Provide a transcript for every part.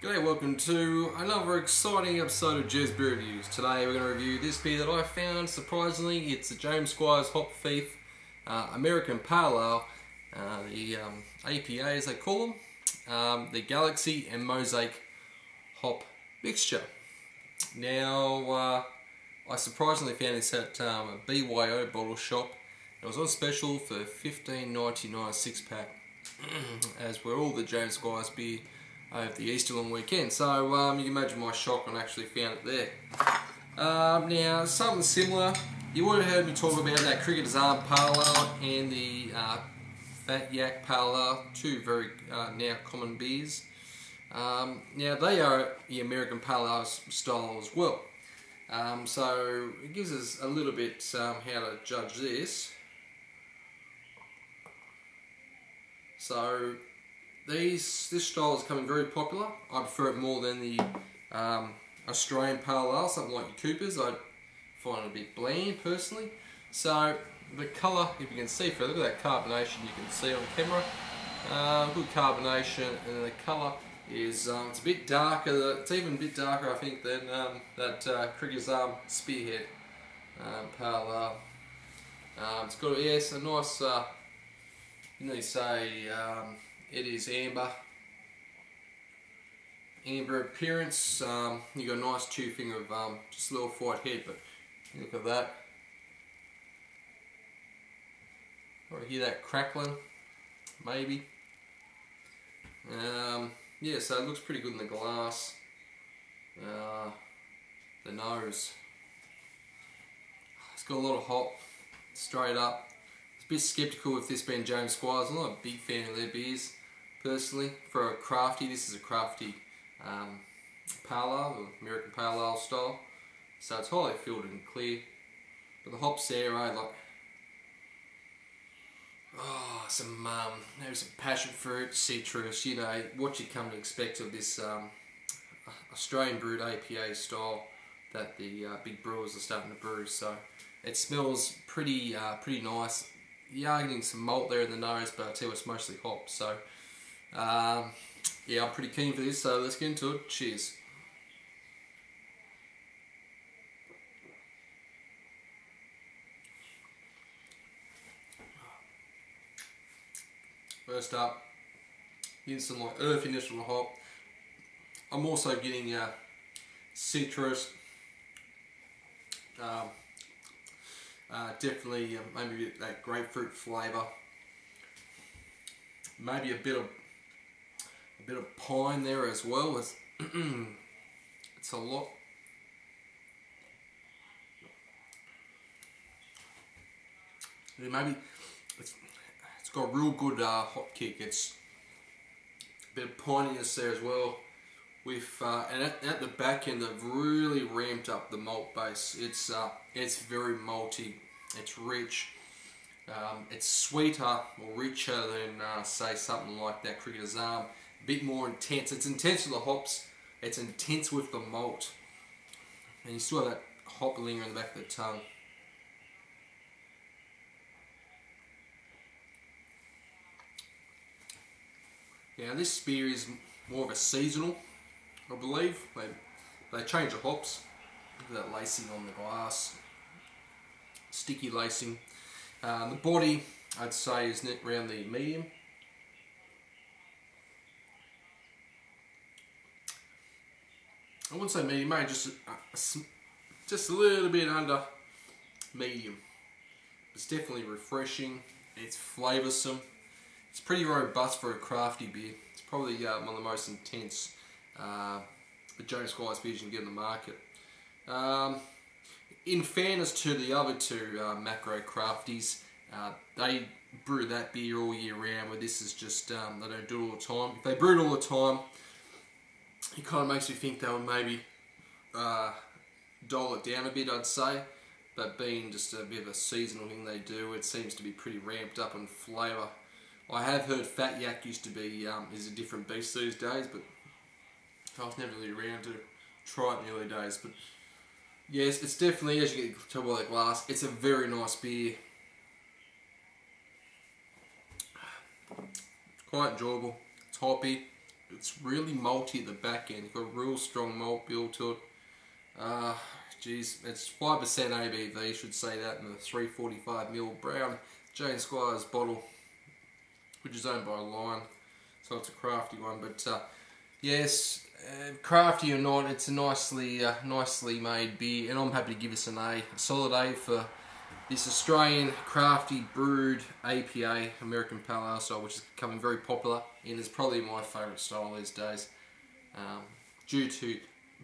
G'day, welcome to another exciting episode of Jez Beer Reviews. Today we're going to review this beer that I found, surprisingly. It's the James Squire's Hop Thief American Pale Ale, the APA as they call them, the Galaxy and Mosaic Hop Mixture. Now, I surprisingly found this at a BYO bottle shop. It was on special for $15.99 a 6-pack, as were all the James Squire's beer over the Easter long weekend. So you can imagine my shock when I actually found it there. Now, something similar, you would have heard me talk about that Cricketer's Arm Pale Ale and the Fat Yak Pale Ale, two very now common beers. Now they are the American Pale Ale style as well. So it gives us a little bit how to judge this. So this style is becoming very popular. I prefer it more than the Australian Pale Ale, something like your Coopers. I find it a bit bland personally. So the colour, if you can see, look at that carbonation you can see on camera. Good carbonation, and then the colour is it's a bit darker. It's even a bit darker, I think, than that Cricketer's Arm Spearhead Pale Ale. It's got a nice. You know, you say it is amber appearance. You got a nice two finger of just a little white head, but look at that. Or hear that crackling, maybe. Yeah, so it looks pretty good in the glass. The nose, it's got a lot of hop, straight up. A bit sceptical with this being James Squire's. I'm not a big fan of their beers personally. For a crafty, this is a crafty pale ale, or American pale ale style. So it's highly filtered and clear. But the hops there are like there's some passion fruit, citrus. You know what you come to expect of this Australian brewed APA style that the big brewers are starting to brew. So it smells pretty nice. You are getting some malt there in the nose, but I tell you it's mostly hops. So yeah, I'm pretty keen for this, so let's get into it. Cheers. First up, getting some like earthiness from the hop. I'm also getting citrus. Definitely maybe that grapefruit flavour. Maybe a bit of pine there as well. It's a lot. Maybe it's got a real good hop kick. It's a bit of pininess there as well. With and at the back end, they've really ramped up the malt base. It's very malty. It's rich. It's sweeter or richer than say something like that Cricketer's Arm. A bit more intense. It's intense with the hops. It's intense with the malt, and you still have that hop linger in the back of the tongue. Now this beer is more of a seasonal, I believe. They change the hops. Look at that lacing on the glass. Sticky lacing. The body, I'd say, is around the medium. I wouldn't say medium, maybe just a little bit under medium. It's definitely refreshing. It's flavoursome. It's pretty robust for a crafty beer. It's probably one of the most intense the James Squire's beers you can get in the market. In fairness to the other two macro crafties, they brew that beer all year round, where this is just, they don't do it all the time. If they brewed all the time, it kind of makes me think they would maybe dial it down a bit, I'd say. But being just a bit of a seasonal thing they do, it seems to be pretty ramped up in flavour. I have heard Fat Yak used to be is a different beast these days, but I was never really around to try it in the early days. But yes, it's definitely, as you get to by the glass, it's a very nice beer. Quite enjoyable. It's hoppy. it's really malty at the back end. You've got a real strong malt build to it. Geez, it's 5% ABV, should say that, in the 345ml brown Jane Squire's bottle, which is owned by Lion, so it's a crafty one. But yes, crafty or not, it's a nicely made beer, and I'm happy to give this an A, a solid A for this Australian crafty brewed APA, American Pale Ale style, which is becoming very popular and is probably my favourite style these days, due to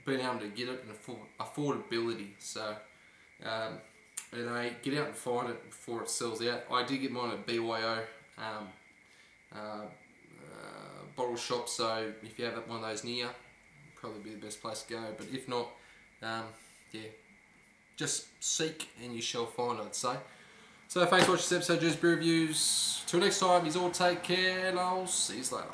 being able to get it and affordability. So, get out and find it before it sells out. I did get mine at BYO bottle shop, so if you have one of those near, probably be the best place to go. But if not, yeah, just seek and you shall find, I'd say. So thanks for watching this episode of Just Beer Reviews. Till next time, you all take care, and I'll see you later.